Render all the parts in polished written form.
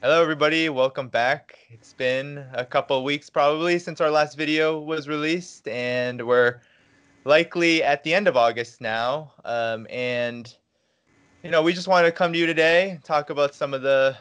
Hello, everybody. Welcome back. It's been a couple weeks probably since our last video was released, and we're likely at the end of August now. We just wanted to come to you today, talk about some of the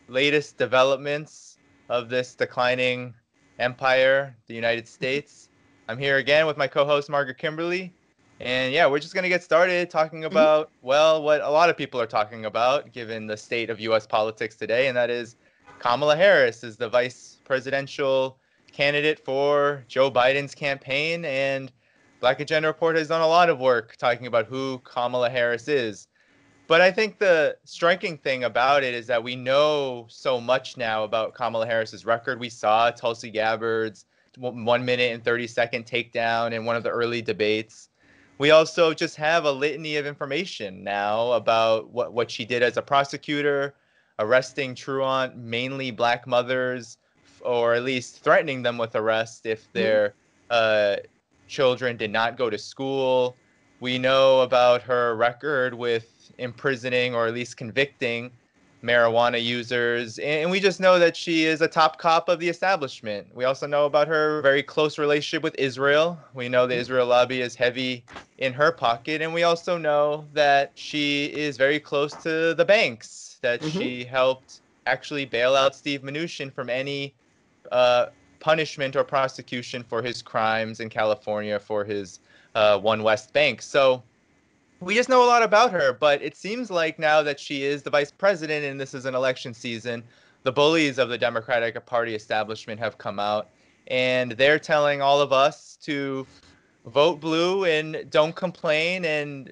latest developments of this declining empire, the United States. I'm here again with my co-host Margaret Kimberley. And yeah, we're just going to get started talking Mhm. about, well, what a lot of people are talking about given the state of US politics today, and that is Kamala Harris is the vice presidential candidate for Joe Biden's campaign. And Black Agenda Report has done a lot of work talking about who Kamala Harris is. But I think the striking thing about it is that we know so much now about Kamala Harris's record. We saw Tulsi Gabbard's 1 minute and 30-second takedown in one of the early debates. We also just have a litany of information now about what she did as a prosecutor, arresting truant, mainly black mothers, or at least threatening them with arrest if Mhm. their uh, children did not go to school. We know about her record with imprisoning or at least convicting marijuana users. And we just know that she is a top cop of the establishment. We also know about her very close relationship with Israel. We know the Israel lobby is heavy in her pocket. And we also know that she is very close to the banks, that Mhm. she helped actually bail out Steve Mnuchin from any uh, punishment or prosecution for his crimes in California for his One West Bank. So we just know a lot about her, but it seems like now that she is the vice president and this is an election season, the bullies of the Democratic Party establishment have come out and they're telling all of us to vote blue and don't complain. And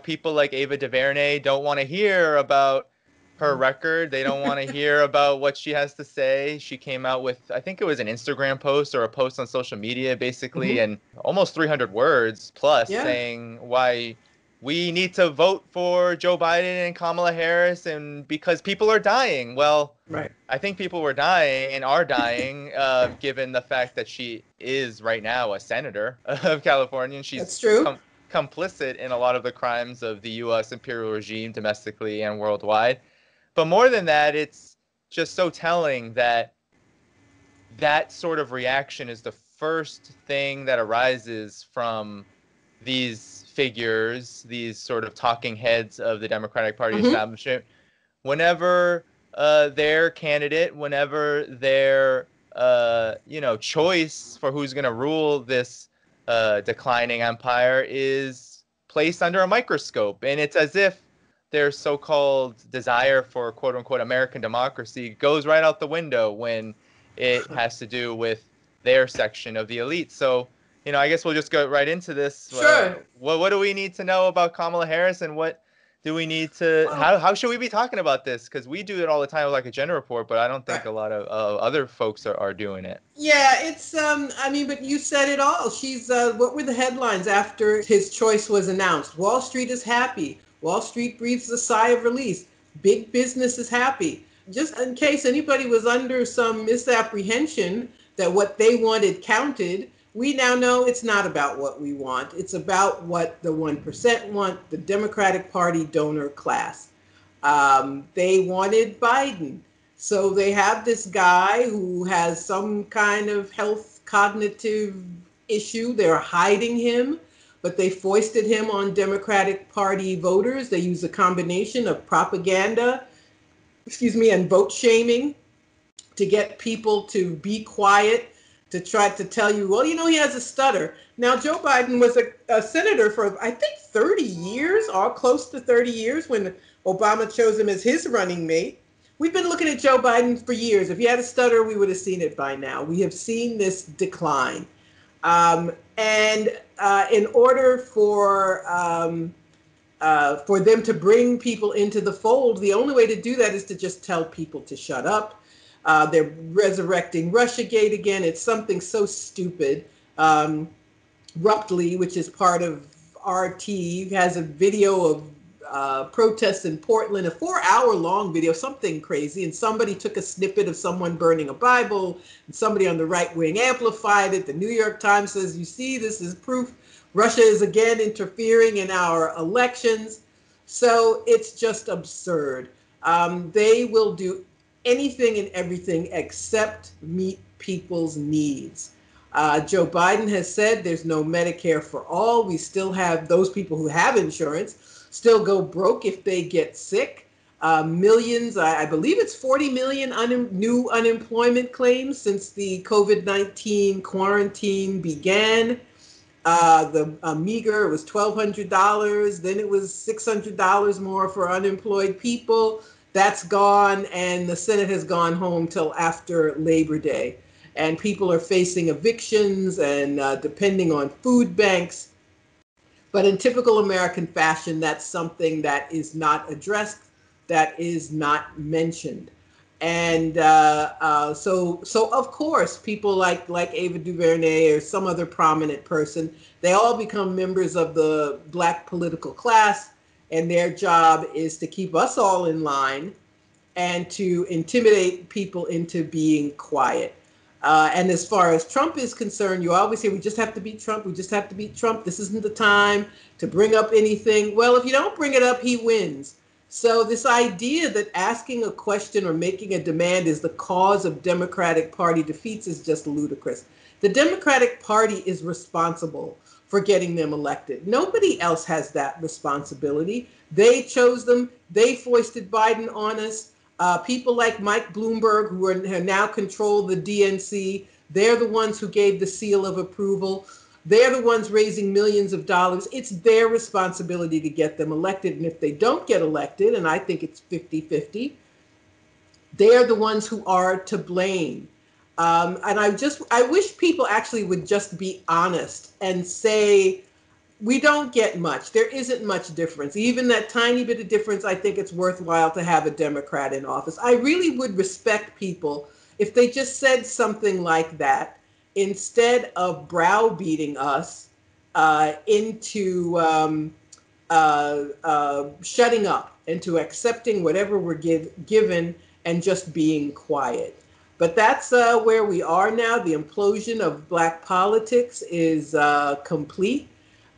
people like Ava DuVernay don't want to hear about her record. They don't want to hear about what she has to say. She came out with, I think it was an Instagram post or a post on social media, basically, Mhm. and almost 300 words plus Yeah. saying why we need to vote for Joe Biden and Kamala Harris and because people are dying. Well, Right. I think people were dying and are dying, given the fact that she is right now a senator of California and she's That's true. complicit in a lot of the crimes of the U.S. imperial regime domestically and worldwide. But more than that, it's just so telling that that sort of reaction is the first thing that arises from these figures, these sort of talking heads of the Democratic Party Mhm. establishment, whenever their candidate, whenever their choice for who's going to rule this declining empire is placed under a microscope, and it's as if their so-called desire for quote unquote American democracy goes right out the window when it has to do with their section of the elite. So, I guess we'll just go right into this. Sure. What do we need to know about Kamala Harris, and what do we need to Well, how should we be talking about this? Because we do it all the time with like a gender report, but I don't think right. a lot of other folks are doing it. Yeah, it's I mean, but you said it all. She's what were the headlines after his choice was announced? Wall Street is happy. Wall Street breathes a sigh of release. Big business is happy. Just in case anybody was under some misapprehension that what they wanted counted, we now know it's not about what we want. It's about what the 1% want, the Democratic Party donor class. They wanted Biden. So they have this guy who has some kind of health cognitive issue. They're hiding him, but they foisted him on Democratic Party voters. They use a combination of propaganda, and vote shaming to get people to be quiet, to try to tell you, well, he has a stutter. Now, Joe Biden was a senator for, I think, 30 years, or close to 30 years, when Obama chose him as his running mate. We've been looking at Joe Biden for years. If he had a stutter, we would have seen it by now. We have seen this decline. And in order for them to bring people into the fold, the only way to do that is to just tell people to shut up. They're resurrecting Russiagate again. It's something so stupid. Ruptly, which is part of RT, has a video of protests in Portland, a 4-hour long video, something crazy. And somebody took a snippet of someone burning a Bible, and somebody on the right wing amplified it. The New York Times says, you see, this is proof Russia is again interfering in our elections. So it's just absurd. They will do anything and everything except meet people's needs. Joe Biden has said there's no Medicare for all. We still have those people who have insurance still go broke if they get sick. Millions, I believe it's 40 million new unemployment claims since the COVID-19 quarantine began. The meager, it was $1,200. Then it was $600 more for unemployed people. That's gone, and the Senate has gone home till after Labor Day. And people are facing evictions and depending on food banks. But in typical American fashion, that's something that is not addressed, that is not mentioned. And so of course, people like Ava DuVernay or some other prominent person, they all become members of the Black political class, and their job is to keep us all in line and to intimidate people into being quiet. And as far as Trump is concerned, you always say, we just have to beat Trump. We just have to beat Trump. This isn't the time to bring up anything. Well, if you don't bring it up, he wins. So this idea that asking a question or making a demand is the cause of Democratic Party defeats is just ludicrous. The Democratic Party is responsible for getting them elected. Nobody else has that responsibility. They chose them. They foisted Biden on us. People like Mike Bloomberg, who now control the DNC, they're the ones who gave the seal of approval. They're the ones raising millions of dollars. It's their responsibility to get them elected. And if they don't get elected, and I think it's 50-50, they're the ones who are to blame. And I wish people actually would just be honest and say, we don't get much. There isn't much difference. Even that tiny bit of difference, I think it's worthwhile to have a Democrat in office. I really would respect people if they just said something like that instead of browbeating us into shutting up, into accepting whatever we're given and just being quiet. But that's where we are now. The implosion of Black politics is complete.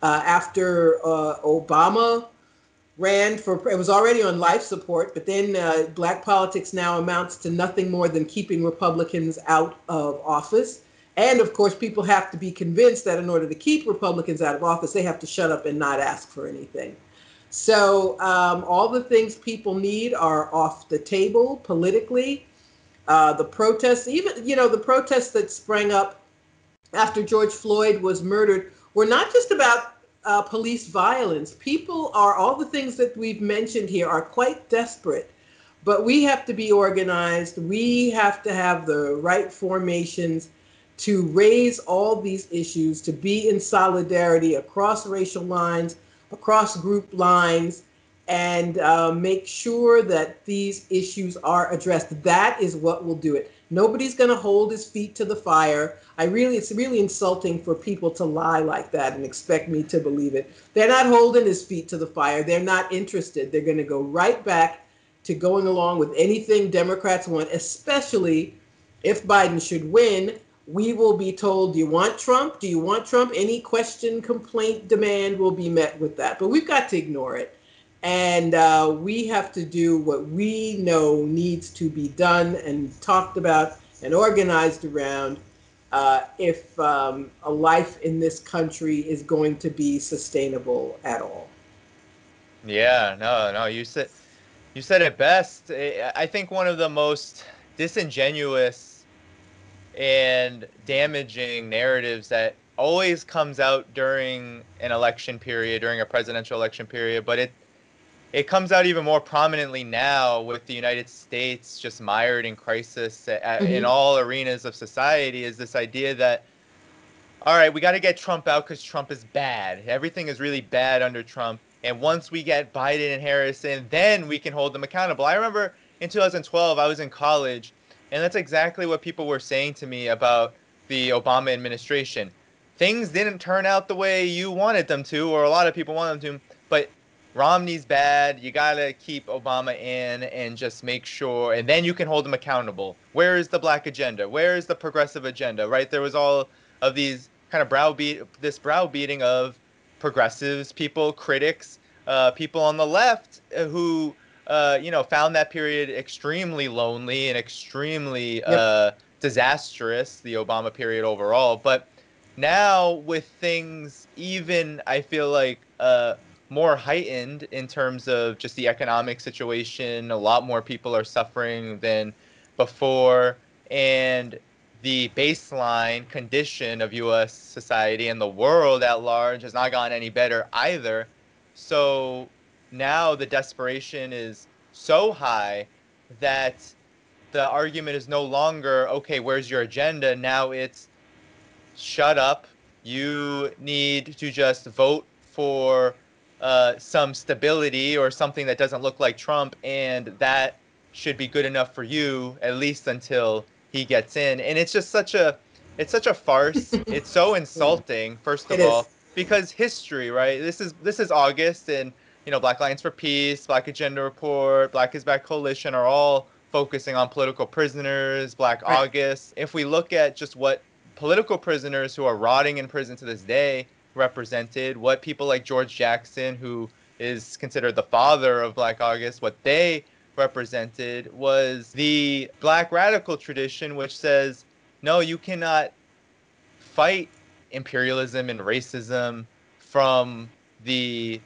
After Obama ran for, it was already on life support, but then Black politics now amounts to nothing more than keeping Republicans out of office. And of course, people have to be convinced that in order to keep Republicans out of office, they have to shut up and not ask for anything. So all the things people need are off the table politically. The protests, even, the protests that sprang up after George Floyd was murdered were not just about police violence. People are, all the things that we've mentioned here are quite desperate, but we have to be organized. We have to have the right formations to raise all these issues, to be in solidarity across racial lines, across group lines, and make sure that these issues are addressed. That is what will do it. Nobody's going to hold his feet to the fire. It's really insulting for people to lie like that and expect me to believe it. They're not holding his feet to the fire. They're not interested. They're going to go right back to going along with anything Democrats want, especially if Biden should win. We will be told, do you want Trump? Do you want Trump? Any question, complaint, demand will be met with that. But we've got to ignore it. And we have to do what we know needs to be done and talked about and organized around if a life in this country is going to be sustainable at all. Yeah, no, you said it best. I think one of the most disingenuous and damaging narratives that always comes out during an election period, during a presidential election period, but it comes out even more prominently now with the United States just mired in crisis in all arenas of society, is this idea that, all right, we got to get Trump out because Trump is bad. Everything is really bad under Trump. And once we get Biden and Harris in, then we can hold them accountable. I remember in 2012, I was in college, and that's exactly what people were saying to me about the Obama administration. Things didn't turn out the way you wanted them to, or a lot of people wanted them to, but Romney's bad. You got to keep Obama in and just make sure, and then you can hold them accountable. Where is the black agenda? Where is the progressive agenda, right? There was all of these kind of browbeating of progressives, critics, people on the left who found that period extremely lonely and extremely Yep. disastrous, the Obama period overall. But now with things even, I feel like more heightened in terms of just the economic situation, a lot more people are suffering than before, and the baseline condition of U.S. society and the world at large has not gotten any better either. So now the desperation is so high that the argument is no longer, okay, where's your agenda? Now it's shut up. You need to just vote for some stability or something that doesn't look like Trump, and that should be good enough for you, at least until he gets in. And it's such a farce. It's so insulting, first It of is. all, because history, right? This is August, and Black Alliance for Peace, Black Agenda Report, Black is Back Coalition are all focusing on political prisoners, Black Right. August. If we look at just what political prisoners who are rotting in prison to this day represented, what people like George Jackson, who is considered the father of Black August, what they represented was the Black radical tradition, which says, no, you cannot fight imperialism and racism from the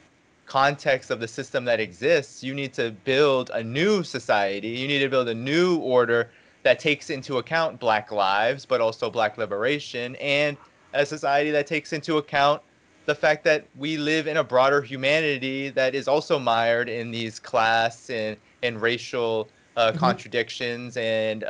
context of the system that exists. You need to build a new society. You need to build a new order that takes into account Black lives, but also Black liberation, and a society that takes into account the fact that we live in a broader humanity that is also mired in these class and racial Mhm. contradictions and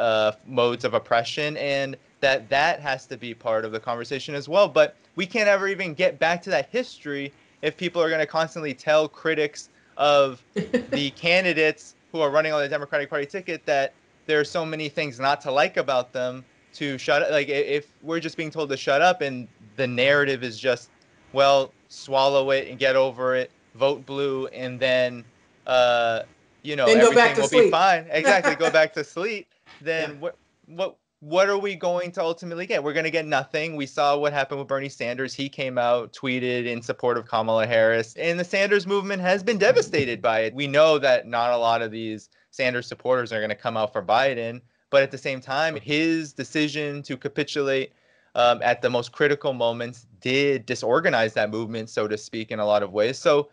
modes of oppression, and that has to be part of the conversation as well. But we can't ever even get back to that history if people are going to constantly tell critics of the candidates who are running on the Democratic Party ticket that there are so many things not to like about them to shut up. Like, if we're just being told to shut up and the narrative is just, well, swallow it and get over it, vote blue, and then uh Then go back everything to will be sleep. fine. Exactly, go back to sleep. Yeah. Then what are we going to ultimately get? We're going to get nothing. We saw what happened with Bernie Sanders. He came out, tweeted in support of Kamala Harris, and the Sanders movement has been devastated by it. We know that not a lot of these Sanders supporters are going to come out for Biden, but at the same time, his decision to capitulate at the most critical moments did disorganize that movement, so to speak, in a lot of ways. So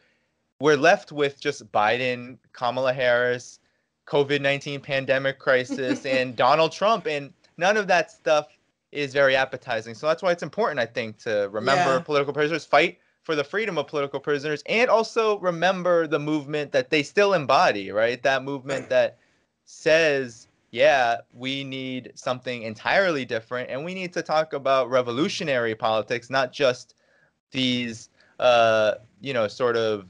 we're left with just Biden, Kamala Harris, COVID-19 pandemic crisis, and Donald Trump. And none of that stuff is very appetizing. So that's why it's important, I think, to remember Yeah. political prisoners, fight for the freedom of political prisoners, and also remember the movement that they still embody, right? That movement Right. that says, yeah, we need something entirely different, and we need to talk about revolutionary politics, not just these, sort of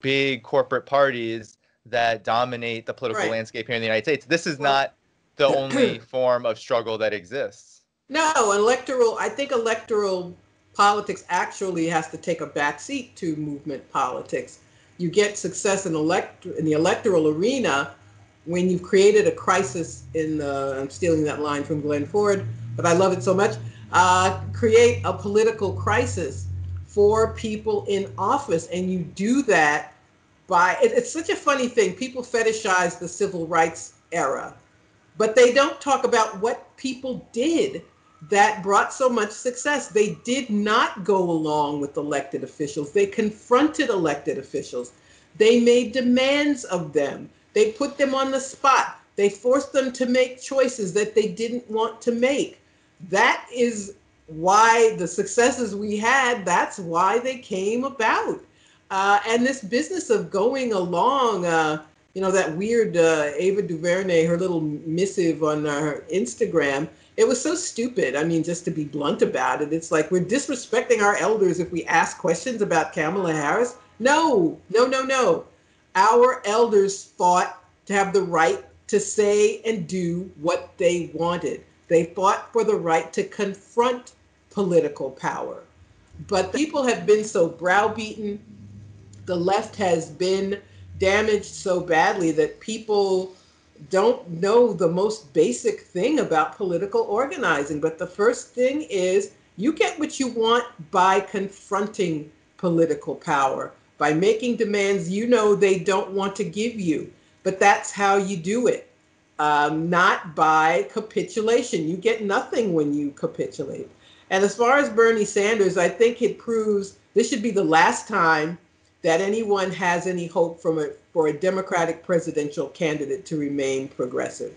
big corporate parties that dominate the political Right. landscape here in the United States. This is Well, not the only form of struggle that exists. no, I think electoral politics actually has to take a backseat to movement politics. You get success in the electoral arena when you've created a crisis I'm stealing that line from Glenn Ford, but I love it so much. Create a political crisis for people in office, and you do that it's such a funny thing. People fetishize the civil rights era, but they don't talk about what people did that brought so much success. They did not go along with elected officials. They confronted elected officials. They made demands of them. They put them on the spot. They forced them to make choices that they didn't want to make. That is why the successes we had, that's why they came about. And this business of going along, that weird Ava DuVernay, her little missive on her Instagram, it was so stupid. I mean, just to be blunt about it, it's like we're disrespecting our elders if we ask questions about Kamala Harris. No, no, no, no. Our elders fought to have the right to say and do what they wanted. They fought for the right to confront political power. But people have been so browbeaten, the left has been damaged so badly that people don't know the most basic thing about political organizing. But the first thing is you get what you want by confronting political power, by making demands they don't want to give you. but that's how you do it. Not by capitulation. You get nothing when you capitulate. And as far as Bernie Sanders, I think it proves this should be the last time that anyone has any hope for a Democratic presidential candidate to remain progressive.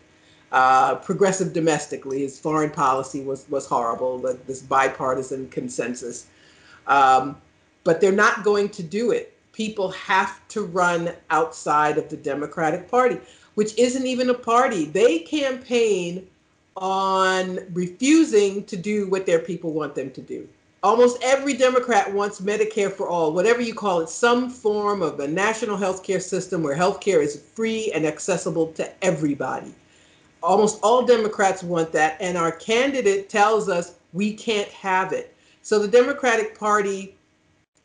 Progressive domestically, his foreign policy was horrible, this bipartisan consensus. But they're not going to do it. People have to run outside of the Democratic Party, which isn't even a party. They campaign on refusing to do what their people want them to do. Almost every Democrat wants Medicare for all, whatever you call it, some form of a national health care system where health care is free and accessible to everybody. Almost all Democrats want that, and our candidate tells us we can't have it. So the Democratic Party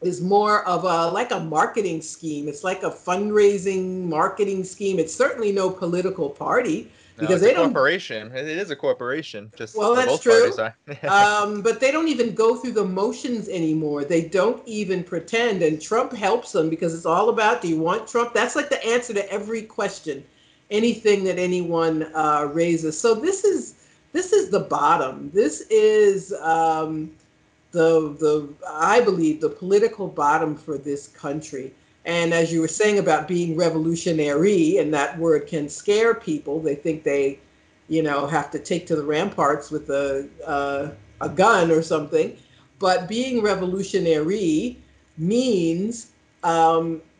is more of like a marketing scheme. It's like a fundraising marketing scheme. It's certainly no political party No, because it's a they don't. corporation. It is a corporation, just Well, or that's both parties true. are. But they don't even go through the motions anymore. They don't even pretend. And Trump helps them because it's all about, do you want Trump? That's like the answer to every question, anything that anyone raises. So this is the bottom. This is the I believe the political bottom for this country. And as you were saying about being revolutionary, and that word can scare people, they think they, have to take to the ramparts with a gun or something. But being revolutionary means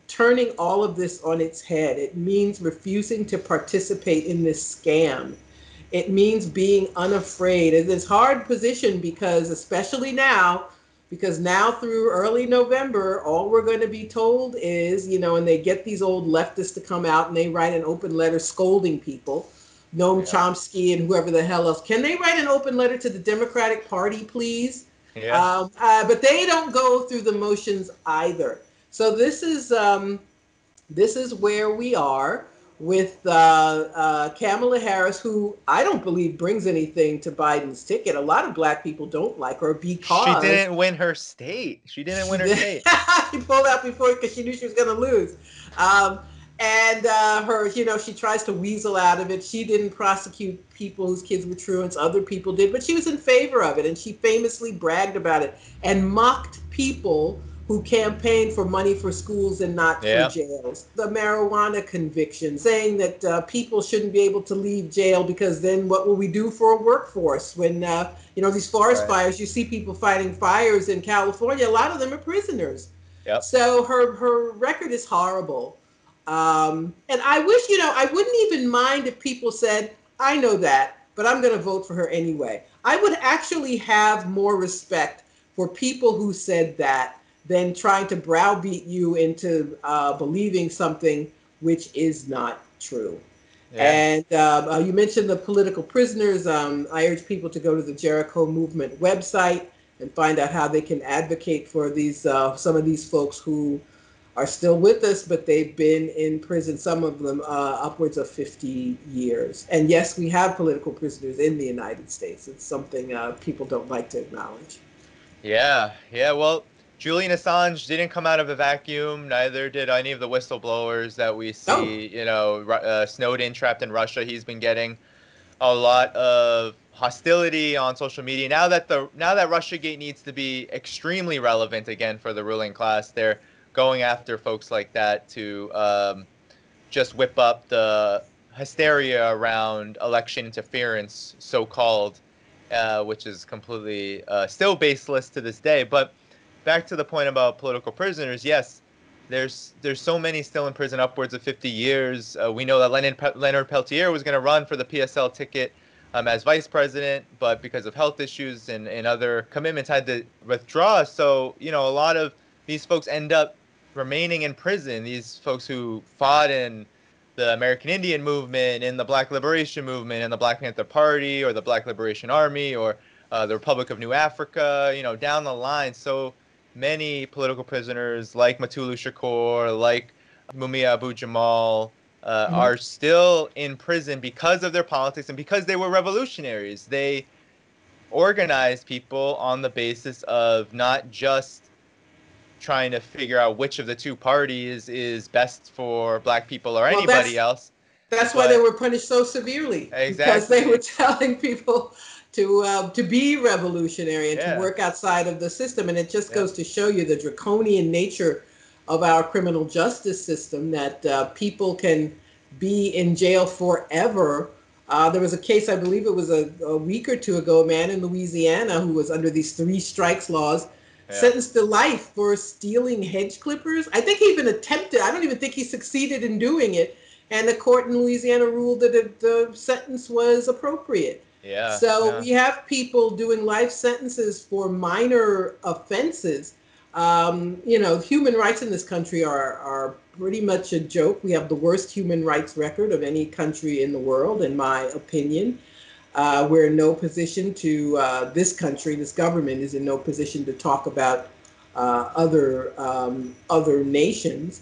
turning all of this on its head. It means refusing to participate in this scam. It means being unafraid. It's a hard position because, especially now, because now through early November, all we're going to be told is, and they get these old leftists to come out and they write an open letter scolding people, Noam Chomsky and whoever the hell else. Can they write an open letter to the Democratic Party, please? Yeah. But they don't go through the motions either. So this is where we are with Kamala Harris, who I don't believe brings anything to Biden's ticket. A lot of black people don't like her because She didn't win her state. She state. She pulled out before because she knew she was going to lose. And her, she tries to weasel out of it. She didn't prosecute people whose kids were truants. Other people did, but she was in favor of it. And she famously bragged about it and mocked people who campaigned for money for schools and not for jails. The marijuana conviction, saying that people shouldn't be able to leave jail because then what will we do for a workforce? When, these forest fires, you see people fighting fires in California, a lot of them are prisoners. Yep. So her record is horrible. And I wish, I wouldn't even mind if people said, I know that, but I'm going to vote for her anyway. I would actually have more respect for people who said that than trying to browbeat you into believing something which is not true. Yeah. And you mentioned the political prisoners. I urge people to go to the Jericho movement website and find out how they can advocate for these some of these folks who are still with us, but they've been in prison, some of them upwards of 50 years. And yes, we have political prisoners in the United States. It's something people don't like to acknowledge. Yeah. Well, Julian Assange didn't come out of a vacuum. Neither did any of the whistleblowers that we see. Snowden trapped in Russia. He's been getting a lot of hostility on social media. Now that Russiagate needs to be extremely relevant again for the ruling class, they're going after folks like that to just whip up the hysteria around election interference, so-called, which is completely still baseless to this day. But back to the point about political prisoners, yes, there's so many still in prison, upwards of 50 years. We know that Leonard Peltier was going to run for the PSL ticket as vice president, but because of health issues and other commitments had to withdraw. So, a lot of these folks end up remaining in prison. These folks who fought in the American Indian movement, in the Black Liberation movement, in the Black Panther Party, or the Black Liberation Army, or the Republic of New Africa, down the line. So many political prisoners like Matulu Shakur, like Mumia Abu-Jamal, are still in prison because of their politics and because they were revolutionaries. They organized people on the basis of not just trying to figure out which of the two parties is best for Black people or Well, anybody else. that's why they But were punished so severely, because they exactly, were telling people to be revolutionary and to yeah, work outside of the system. And it just yeah, goes to show you the draconian nature of our criminal justice system, that people can be in jail forever. There was a case, I believe it was a week or two ago, a man in Louisiana who was under these three strikes laws, yeah. sentenced to life for stealing hedge clippers. I think he even attempted, I don't even think he succeeded in doing it. And the court in Louisiana ruled that the sentence was appropriate. Yeah, So no, we have people doing life sentences for minor offenses. Human rights in this country are pretty much a joke. We have the worst human rights record of any country in the world, in my opinion. We're in no position to, this country, this government is in no position to talk about other nations.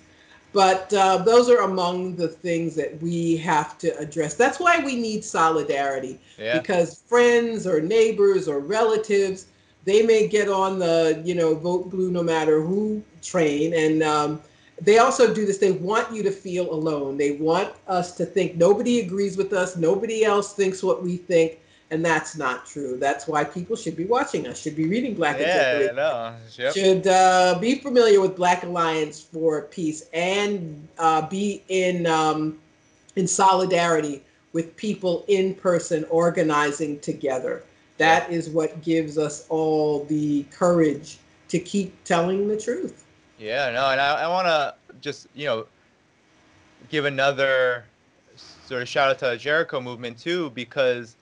But those are among the things that we have to address. That's why we need solidarity, yeah, because friends or neighbors or relatives, they may get on the, vote blue no matter who train. And they also do this. They want you to feel alone. They want us to think nobody agrees with us. Nobody else thinks what we think. And that's not true. That's why people should be watching us, should be reading Black Agenda, yeah, no, yep, should be familiar with Black Alliance for Peace, and be in solidarity with people in person organizing together. yeah, That is what gives us all the courage to keep telling the truth. yeah, no, and I want to just give another sort of shout out to the Jericho movement too, because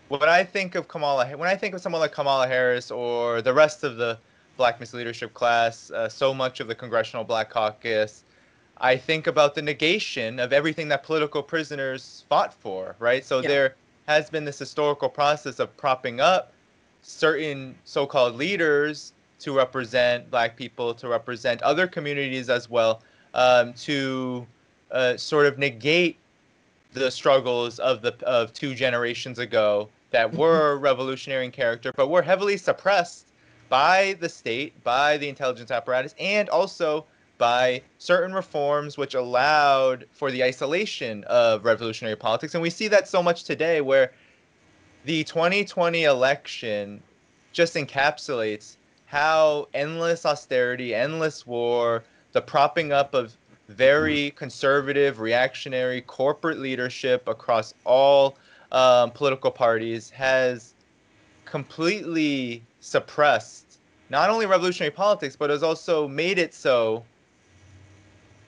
when I think of when I think of someone like Kamala Harris or the rest of the Black Miss Leadership class, so much of the Congressional Black Caucus, I think about the negation of everything that political prisoners fought for, right? So Yeah. there has been this historical process of propping up certain so-called leaders to represent Black people, to represent other communities as well, to sort of negate the struggles of 2 generations ago that were revolutionary in character, but were heavily suppressed by the state, by the intelligence apparatus, and also by certain reforms which allowed for the isolation of revolutionary politics. And we see that so much today, where the 2020 election just encapsulates how endless austerity, endless war, the propping up of very conservative, reactionary corporate leadership across all political parties has completely suppressed not only revolutionary politics, but has also made it so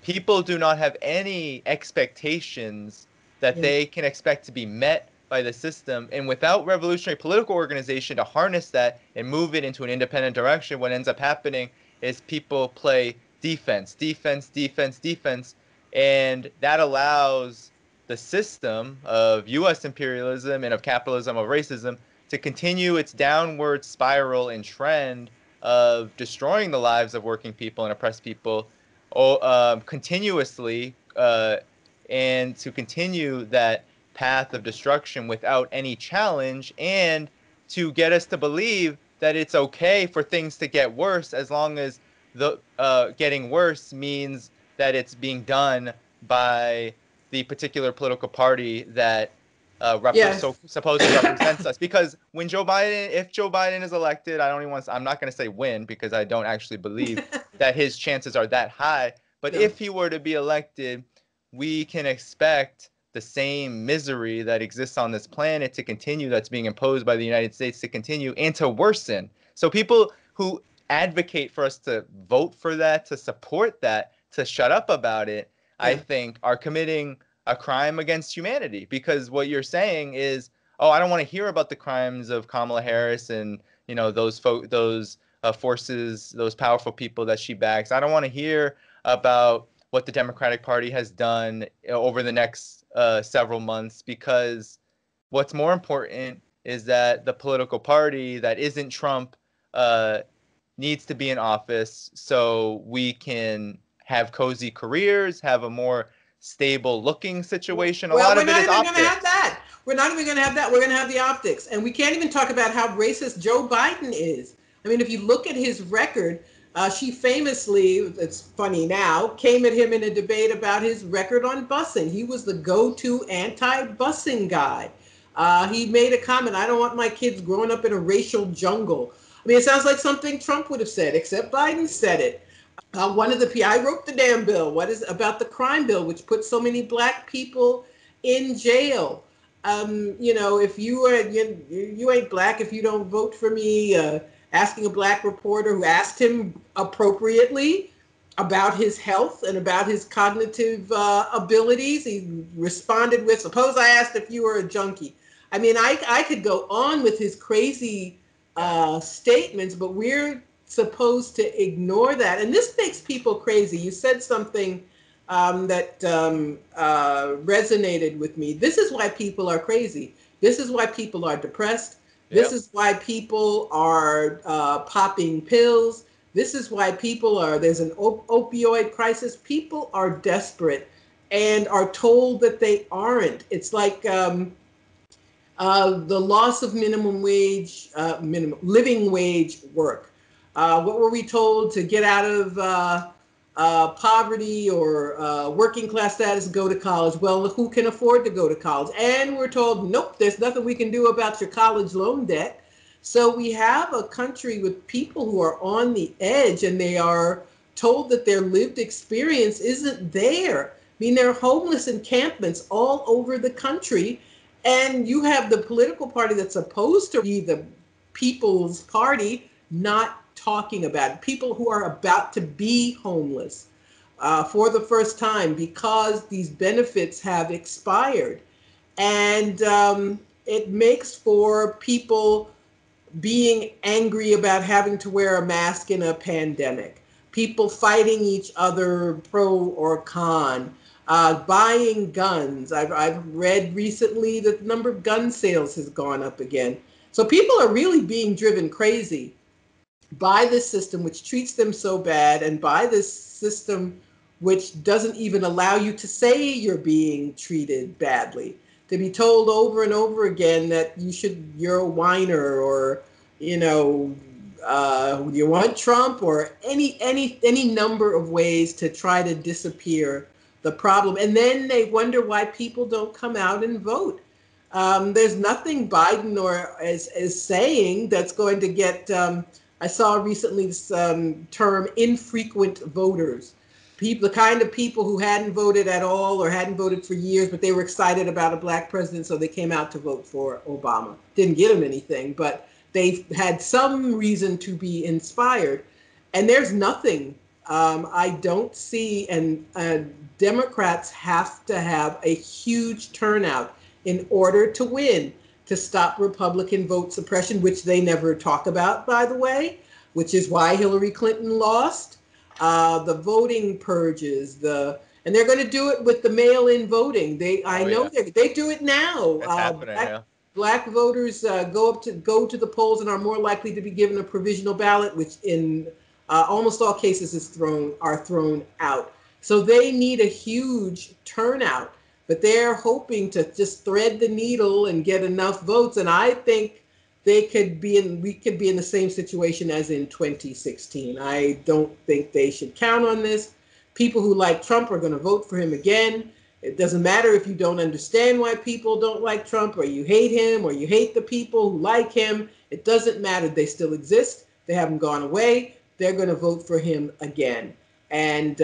people do not have any expectations that Yeah. they can expect to be met by the system. And without revolutionary political organization to harness that and move it into an independent direction, what ends up happening is people play defense, defense, defense, defense. And that allows the system of US imperialism and of capitalism, of racism, to continue its downward spiral and trend of destroying the lives of working people and oppressed people continuously, and to continue that path of destruction without any challenge, and to get us to believe that it's okay for things to get worse as long as the getting worse means that it's being done by the particular political party that Yes. supposedly represents us. Because if Joe Biden is elected, I'm not going to say win because I don't actually believe that his chances are that high. But No. if he were to be elected, we can expect the same misery that exists on this planet to continue, that's being imposed by the United States to continue and to worsen. So people who advocate for us to vote for that, to support that, to shut up about it, I Yeah. think are committing a crime against humanity, because what you're saying is, oh, I don't want to hear about the crimes of Kamala Harris and those forces, those powerful people that she backs. I don't want to hear about what the Democratic Party has done over the next several months, because what's more important is that the political party that isn't Trump uh, needs to be in office so we can have cozy careers, have a more stable looking situation. A Well, lot we're of it not is even going to have optics. that. We're not even going to have that. We're going to have the optics. And we can't even talk about how racist Joe Biden is. I mean, if you look at his record, She famously, it's funny now, came at him in a debate about his record on busing. He was the go-to anti-busing guy. He made a comment, I don't want my kids growing up in a racial jungle. I mean, it sounds like something Trump would have said, except Biden said it. One of the, I wrote the damn bill. What is about the crime bill, which puts so many black people in jail? If you ain't black if you don't vote for me. Asking a black reporter who asked him appropriately about his health and about his cognitive abilities, he responded with, "Suppose I asked if you were a junkie." I mean, I could go on with his crazy statements, but we're supposed to ignore that. And this makes people crazy. You said something that resonated with me. This is why people are crazy. This is why people are depressed. This is why people are popping pills. This is why people are, there's an opioid crisis. People are desperate and are told that they aren't. It's like the loss of minimum wage, living wage work. What were we told to get out of poverty or working class status, go to college? Well, who can afford to go to college? And we're told, nope, there's nothing we can do about your college loan debt. So we have a country with people who are on the edge, and they are told that their lived experience isn't there. I mean, there are homeless encampments all over the country, and you have the political party that's supposed to be the people's party not talking about it. People who are about to be homeless for the first time because these benefits have expired. And it makes for people being angry about having to wear a mask in a pandemic, people fighting each other pro or con, buying guns. I've read recently that the number of gun sales has gone up again. So people are really being driven crazy by this system which treats them so bad, and by this system which doesn't even allow you to say you're being treated badly. To be told over and over again that you're a whiner, or you want Trump, or any number of ways to try to disappear the problem. And then they wonder why people don't come out and vote. There's nothing Biden is saying that's going to get. I saw recently this term, infrequent voters. People, the kind of people who hadn't voted at all or hadn't voted for years, but they were excited about a black president, so they came out to vote for Obama. Didn't get him anything, but they had some reason to be inspired. And there's nothing I don't see, and Democrats have to have a huge turnout in order to win, to stop Republican vote suppression, which they never talk about, by the way, which is why Hillary Clinton lost. The voting purges, and they're going to do it with the mail-in voting. They do it now. It's happening, Black voters go to the polls and are more likely to be given a provisional ballot, which in almost all cases are thrown out. So they need a huge turnout, but they're hoping to just thread the needle and get enough votes. And I think we could be in the same situation as in 2016. I don't think they should count on this. People who like Trump are going to vote for him again. It doesn't matter if you don't understand why people don't like Trump, or you hate him, or you hate the people who like him. It doesn't matter. They still exist. They haven't gone away. They're going to vote for him again. And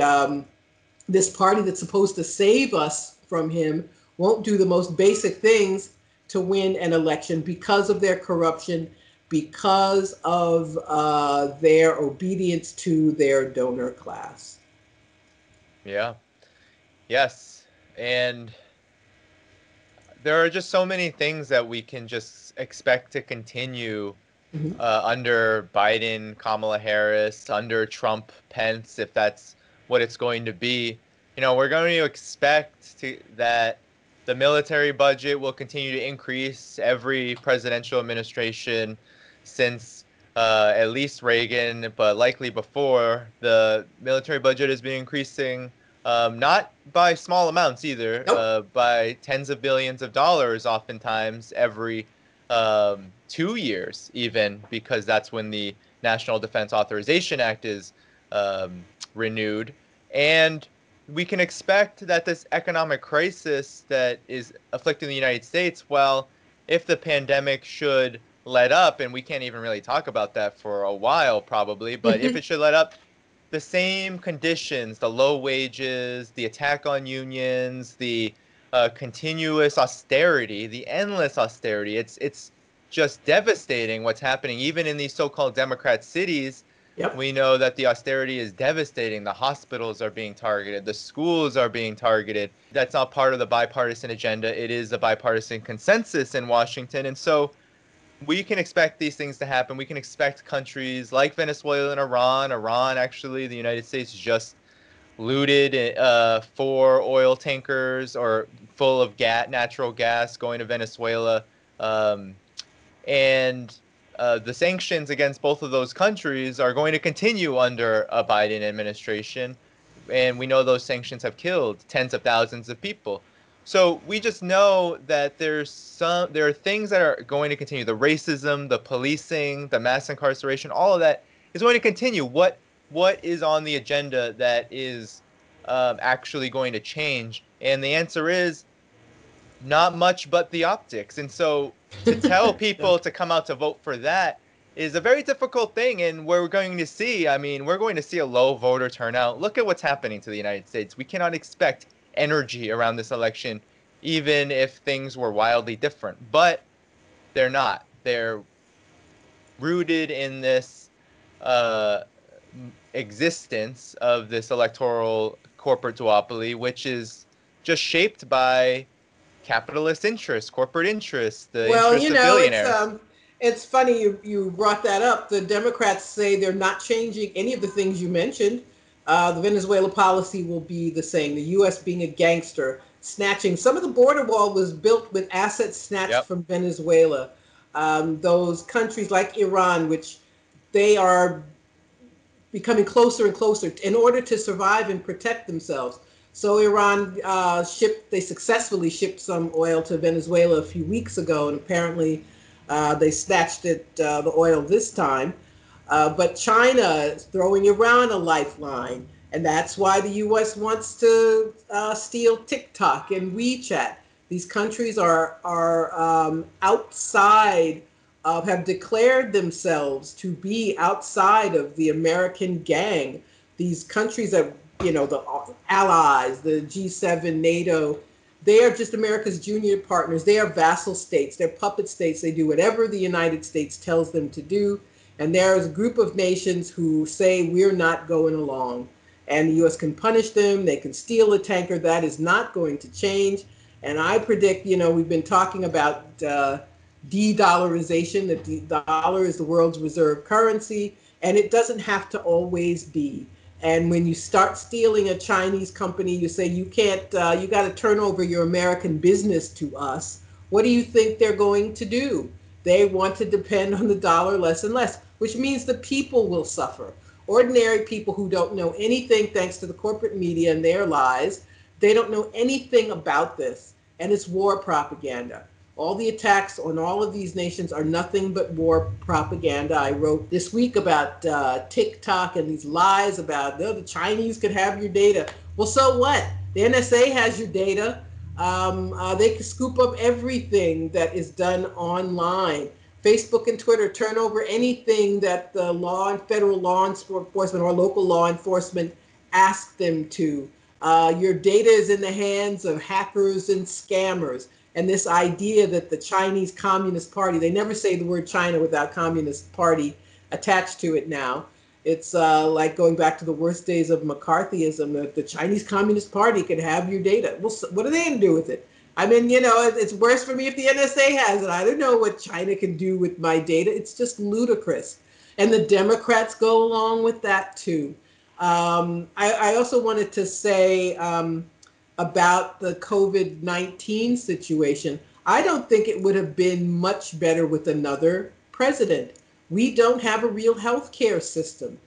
this party that's supposed to save us from him won't do the most basic things to win an election because of their corruption, because of their obedience to their donor class. Yeah. Yes. And there are just so many things that we can just expect to continue under Biden, Kamala Harris, under Trump, Pence, if that's what it's going to be. We're going to expect that the military budget will continue to increase every presidential administration since at least Reagan, but likely before. The military budget has been increasing, not by small amounts either, by tens of billions of dollars, oftentimes every 2 years even, because that's when the National Defense Authorization Act is renewed. And we can expect that this economic crisis that is afflicting the United States, well, if the pandemic should let up, and we can't even really talk about that for a while probably, but if it should let up, the same conditions, the low wages, the attack on unions, the continuous austerity, the endless austerity, it's just devastating what's happening even in these so-called Democrat cities. Yep. We know that the austerity is devastating. The hospitals are being targeted. The schools are being targeted. That's not part of the bipartisan agenda. It is a bipartisan consensus in Washington. And so we can expect these things to happen. We can expect countries like Venezuela and Iran, actually, the United States just looted 4 oil tankers or full of natural gas going to Venezuela. And the sanctions against both of those countries are going to continue under a Biden administration. And we know those sanctions have killed tens of thousands of people. So we just know that there are things that are going to continue. The racism, the policing, the mass incarceration, all of that is going to continue. What is on the agenda that is actually going to change? And the answer is not much but the optics. And so to tell people to come out to vote for that is a very difficult thing. And we're going to see, we're going to see a low voter turnout. Look at what's happening to the United States. We cannot expect energy around this election, even if things were wildly different. But they're not. They're rooted in this existence of this electoral corporate duopoly, which is just shaped by capitalist interests, corporate interests, the Well, interests of billionaires. it's funny you brought that up. The Democrats say they're not changing any of the things you mentioned. The Venezuela policy will be the same. The U.S. being a gangster, snatching. Some of the border wall was built with assets snatched from Venezuela. Those countries like Iran, which they are becoming closer and closer in order to survive and protect themselves. So Iran they successfully shipped some oil to Venezuela a few weeks ago, and apparently they snatched the oil this time. But China is throwing Iran a lifeline, and that's why the U.S. wants to steal TikTok and WeChat. These countries are outside have declared themselves to be outside of the American gang. These countries that, the allies, the G7, NATO, they are just America's junior partners. They are vassal states. They're puppet states. They do whatever the United States tells them to do. And there is a group of nations who say we're not going along. And the U.S. can punish them. They can steal a tanker. That is not going to change. And I predict, we've been talking about de-dollarization, that the dollar is the world's reserve currency, and it doesn't have to always be. And when you start stealing a Chinese company, you say you can't, you got to turn over your American business to us. What do you think they're going to do? They want to depend on the dollar less and less, which means the people will suffer. Ordinary people who don't know anything, thanks to the corporate media and their lies, they don't know anything about this, and it's war propaganda. All the attacks on all of these nations are nothing but war propaganda. I wrote this week about TikTok and these lies about the Chinese could have your data. Well, so what? The NSA has your data. They can scoop up everything that is done online. Facebook and Twitter turn over anything that the federal law enforcement or local law enforcement ask them to. Your data is in the hands of hackers and scammers. And this idea that the Chinese Communist Party, they never say the word China without Communist Party attached to it now. It's like going back to the worst days of McCarthyism, that the Chinese Communist Party could have your data. Well, what are they going to do with it? It's worse for me if the NSA has it. I don't know what China can do with my data. It's just ludicrous. And the Democrats go along with that too. I also wanted to say about the COVID-19 situation. I don't think it would have been much better with another president. We don't have a real health care system.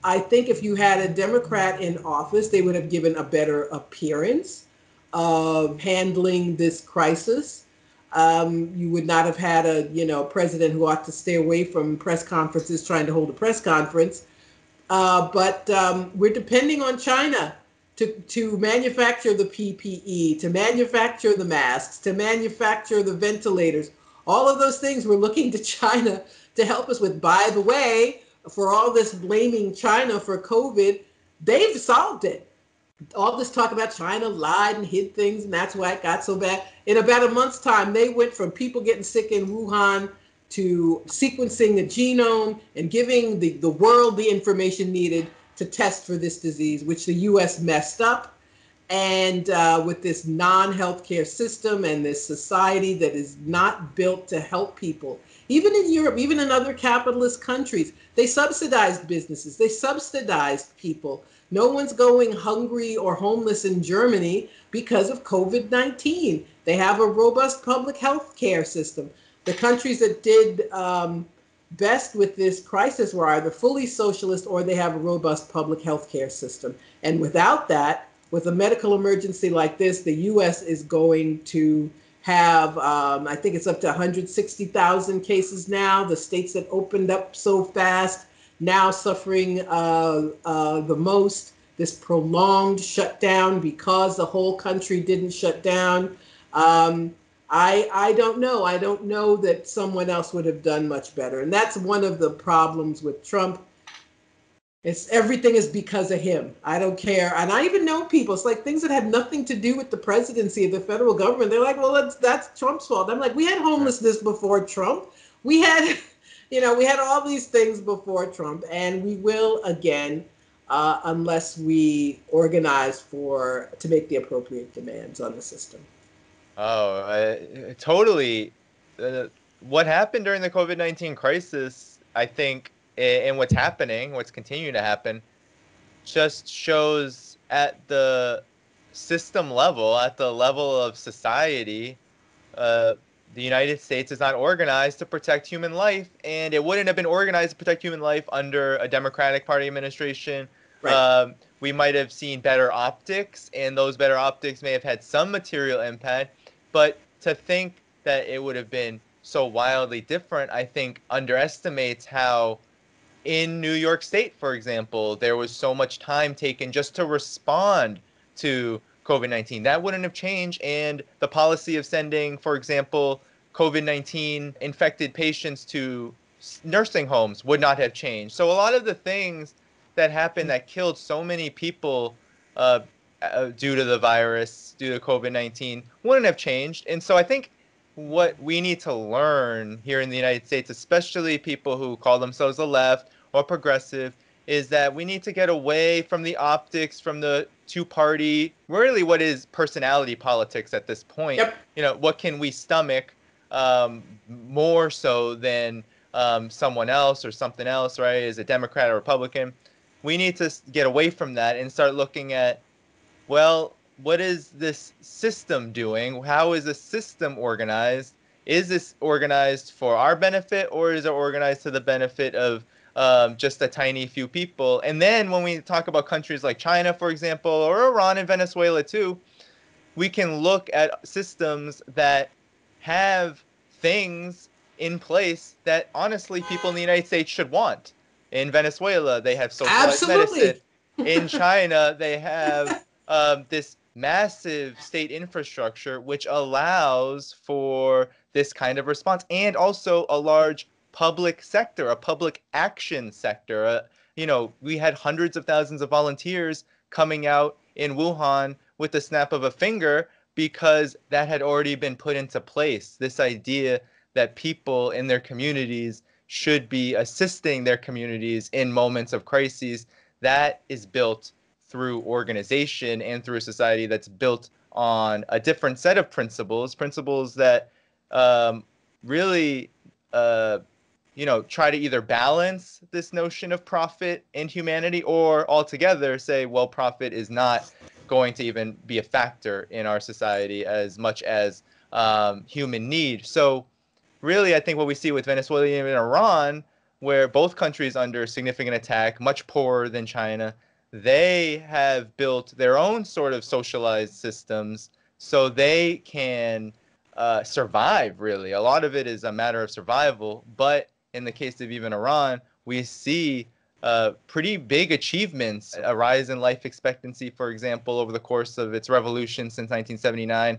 I think if you had a Democrat in office, they would have given a better appearance of handling this crisis. You would not have had a, president who ought to stay away from press conferences trying to hold a press conference. But we're depending on China to manufacture the PPE, to manufacture the masks, to manufacture the ventilators. All of those things we're looking to China to help us with. By the way, for all this blaming China for COVID, they've solved it. All this talk about China lied and hid things, and that's why it got so bad. In about a month's time, they went from people getting sick in Wuhan to sequencing the genome and giving the world the information needed to test for this disease, which the U.S. messed up. And with this non-healthcare system and this society that is not built to help people. Even in Europe, even in other capitalist countries, they subsidized businesses, they subsidized people. No one's going hungry or homeless in Germany because of COVID-19. They have a robust public health care system. The countries that did best with this crisis were either fully socialist or they have a robust public health care system. And without that, with a medical emergency like this, the U.S. is going to have, I think it's up to 160,000 cases now. The states that opened up so fast now suffering the most. This prolonged shutdown because the whole country didn't shut down. I don't know. I don't know that someone else would have done much better. And that's one of the problems with Trump. Everything is because of him. I don't care. And I even know people, it's like things that have nothing to do with the presidency of the federal government. They're like, well, that's Trump's fault. I'm like, we had homelessness before Trump. We had, we had all these things before Trump, and we will again, unless we organize to make the appropriate demands on the system. Oh, totally. What happened during the COVID-19 crisis, I think, and what's happening, what's continuing to happen, just shows at the system level, at the level of society, the United States is not organized to protect human life, and it wouldn't have been organized to protect human life under a Democratic Party administration. Right. We might have seen better optics, and those better optics may have had some material impact, but to think that it would have been so wildly different, I think, underestimates how in New York State, for example, there was so much time taken just to respond to COVID-19. That wouldn't have changed. And the policy of sending, for example, COVID-19 infected patients to nursing homes would not have changed. So a lot of the things that happened that killed so many people due to the virus, due to COVID-19, wouldn't have changed. And so I think what we need to learn here in the United States, especially people who call themselves the left or progressive, is that we need to get away from the optics, from the two-party, really what is personality politics at this point. Yep. What can we stomach more so than someone else or something else, right? Is it Democrat or Republican? We need to get away from that and start looking at, well, what is this system doing? How is the system organized? Is this organized for our benefit, or is it organized to the benefit of just a tiny few people? And then when we talk about countries like China, for example, or Iran and Venezuela too, we can look at systems that have things in place that honestly people in the United States should want. In Venezuela, they have socialized medicine. In China, they have this massive state infrastructure which allows for this kind of response, and also a large public sector, a public action sector. We had hundreds of thousands of volunteers coming out in Wuhan with the snap of a finger because that had already been put into place. This idea that people in their communities should be assisting their communities in moments of crises, that is built through organization and through a society that's built on a different set of principles that really try to either balance this notion of profit and humanity, or altogether say, well, profit is not going to even be a factor in our society as much as human need. So really, I think what we see with Venezuela and Iran, where both countries under significant attack, much poorer than China, they have built their own sort of socialized systems so they can survive, really. A lot of it is a matter of survival. But in the case of even Iran, we see pretty big achievements, a rise in life expectancy, for example, over the course of its revolution since 1979.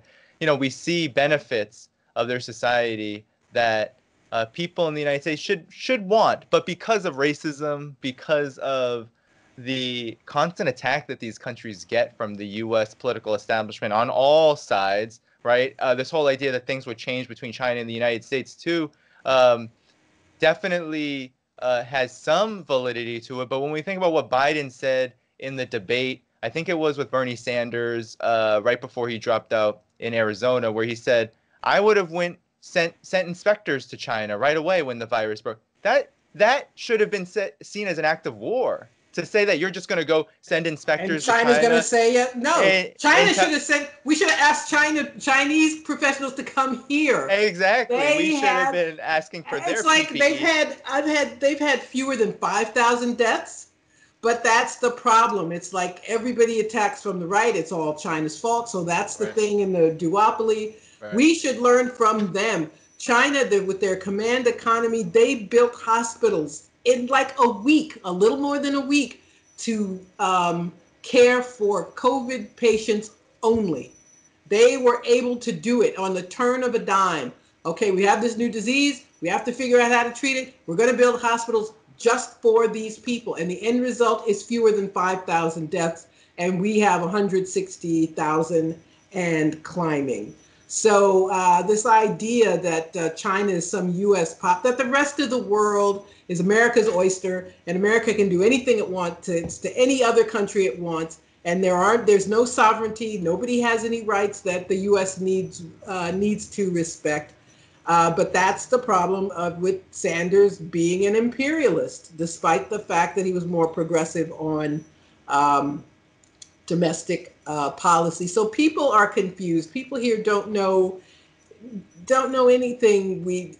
We see benefits of their society that people in the United States should want, but because of racism, because of the constant attack that these countries get from the U.S. political establishment on all sides, right? This whole idea that things would change between China and the United States too, definitely has some validity to it. But when we think about what Biden said in the debate, I think it was with Bernie Sanders right before he dropped out in Arizona, where he said, "I would have sent inspectors to China right away when the virus broke." That should have been seen as an act of war. To say that you're just going to go send And inspectors to China's going to China, say, no. China and should have said, we should have asked Chinese professionals to come here. exactly, we They should have have, been asking for their it's like PPE. they've had fewer than 5,000 deaths, but that's the problem. It's like everybody attacks from the right. It's all China's fault. So that's the Right. thing in the duopoly. Right. We should learn from them. China, with their command economy, they built hospitals in like a week, a little more than a week, to care for COVID patients only. They were able to do it on the turn of a dime. Okay, we have this new disease. We have to figure out how to treat it. We're going to build hospitals just for these people. And the end result is fewer than 5,000 deaths. And we have 160,000 and climbing. So this idea that China is some U.S. that the rest of the world is America's oyster, and America can do anything it wants to any other country it wants, and there's no sovereignty. Nobody has any rights that the U.S. needs to respect. But that's the problem with Sanders being an imperialist, despite the fact that he was more progressive on domestic policy. So people are confused. People here don't know anything.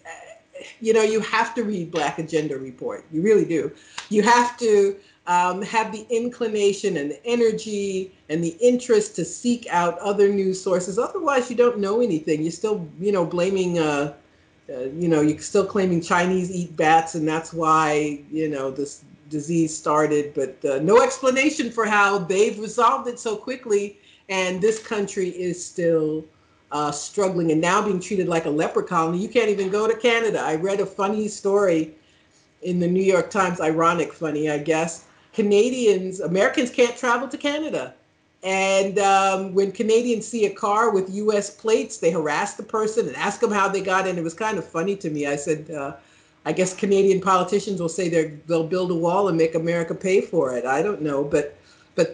You have to read Black Agenda Report. You really do. You have to have the inclination and the energy and the interest to seek out other news sources. Otherwise, you don't know anything. You're still, blaming, you're still claiming Chinese eat bats, and that's why, this disease started. But no explanation for how they've resolved it so quickly, and this country is still struggling and now being treated like a leper colony. You can't even go to Canada. I read a funny story in the New York Times, ironic funny, I guess. Americans can't travel to Canada. And when Canadians see a car with U.S. plates, they harass the person and ask them how they got in. It was kind of funny to me. I said, I guess Canadian politicians will say they'll build a wall and make America pay for it. I don't know, but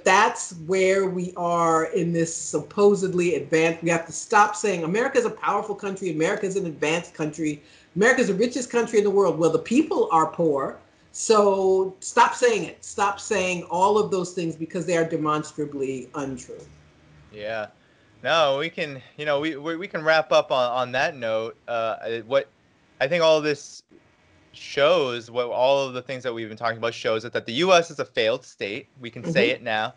that's where we are in this supposedly advanced. We have to stop saying America's a powerful country. America's an advanced country. America's the richest country in the world. Well, the people are poor. So stop saying it. Stop saying all of those things because they are demonstrably untrue. Yeah. No, we can, we can wrap up on that note. What I think all of this shows, what all of the things that we've been talking about shows that the U.S. is a failed state. We can say it now.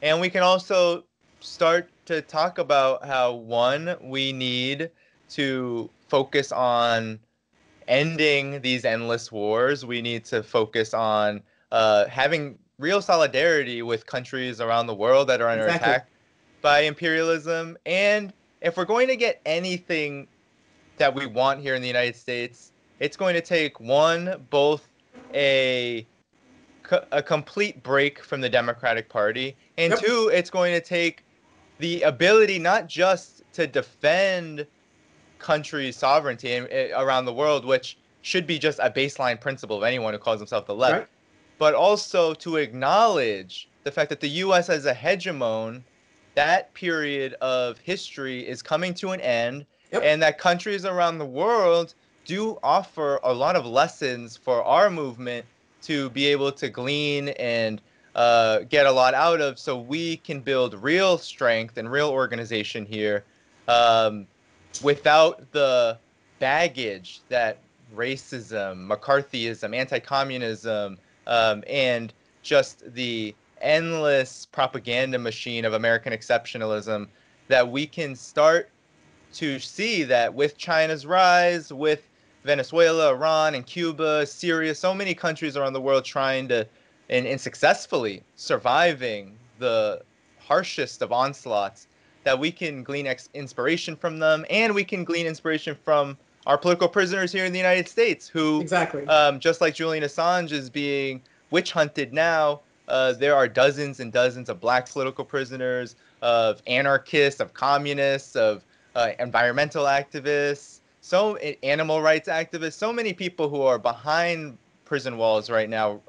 And we can also start to talk about how, one, we need to focus on ending these endless wars. We need to focus on having real solidarity with countries around the world that are under attack by imperialism. And if we're going to get anything that we want here in the United States, it's going to take, one, both a complete break from the Democratic Party, and two, it's going to take the ability not just to defend countries' sovereignty around the world, which should be just a baseline principle of anyone who calls himself the left, but also to acknowledge the fact that the U.S. as a hegemon, that period of history is coming to an end, and that countries around the world do offer a lot of lessons for our movement to be able to glean and get a lot out of, so we can build real strength and real organization here without the baggage that racism, McCarthyism, anti-communism, and just the endless propaganda machine of American exceptionalism, that we can start to see that with China's rise, with Venezuela, Iran, and Cuba, Syria, so many countries around the world trying to and successfully surviving the harshest of onslaughts, that we can glean inspiration from them, and we can glean inspiration from our political prisoners here in the United States, who, Exactly. just like Julian Assange is being witch hunted now, there are dozens and dozens of black political prisoners, of anarchists, of communists, of environmental activists, so animal rights activists, so many people who are behind prison walls right now,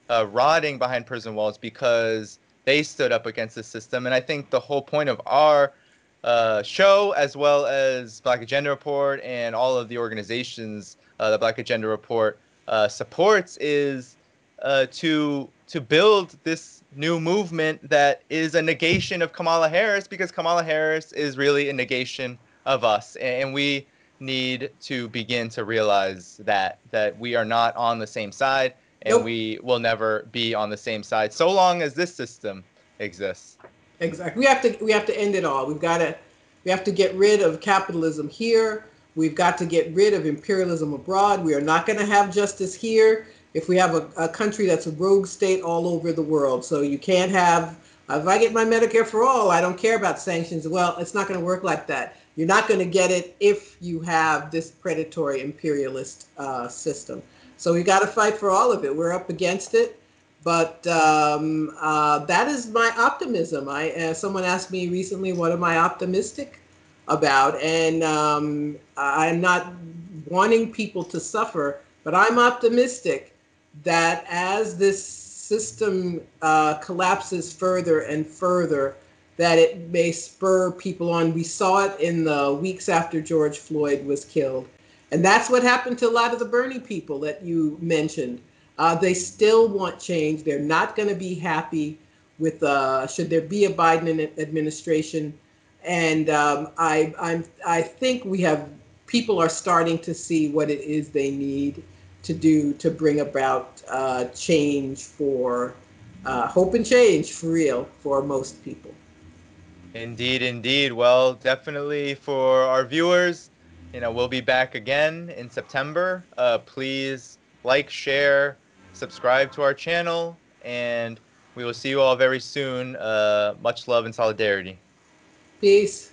rotting behind prison walls because they stood up against the system. And I think the whole point of our show, as well as Black Agenda Report and all of the organizations the Black Agenda Report supports, is to build this new movement that is a negation of Kamala Harris, because Kamala Harris is really a negation of us, and we need to begin to realize that we are not on the same side, and Nope. we will never be on the same side so long as this system exists. Exactly. We have to end it all. We have to get rid of capitalism here. We've got to get rid of imperialism abroad. We are not going to have justice here if we have a country that's a rogue state all over the world. So you can't have, if I get my Medicare for all, I don't care about sanctions. Well, it's not going to work like that. You're not going to get it if you have this predatory imperialist system. So we got to fight for all of it. We're up against it. But that is my optimism. Someone asked me recently, what am I optimistic about? And I'm not wanting people to suffer, but I'm optimistic that as this system collapses further and further, that it may spur people on. We saw it in the weeks after George Floyd was killed. And that's what happened to a lot of the Bernie people that you mentioned. They still want change. They're not going to be happy with should there be a Biden administration. And I think people are starting to see what it is they need to do to bring about change for hope and change for real for most people. Indeed, indeed. Well, definitely for our viewers, we'll be back again in September. Please like, share, subscribe to our channel, and we will see you all very soon. Much love and solidarity. Peace.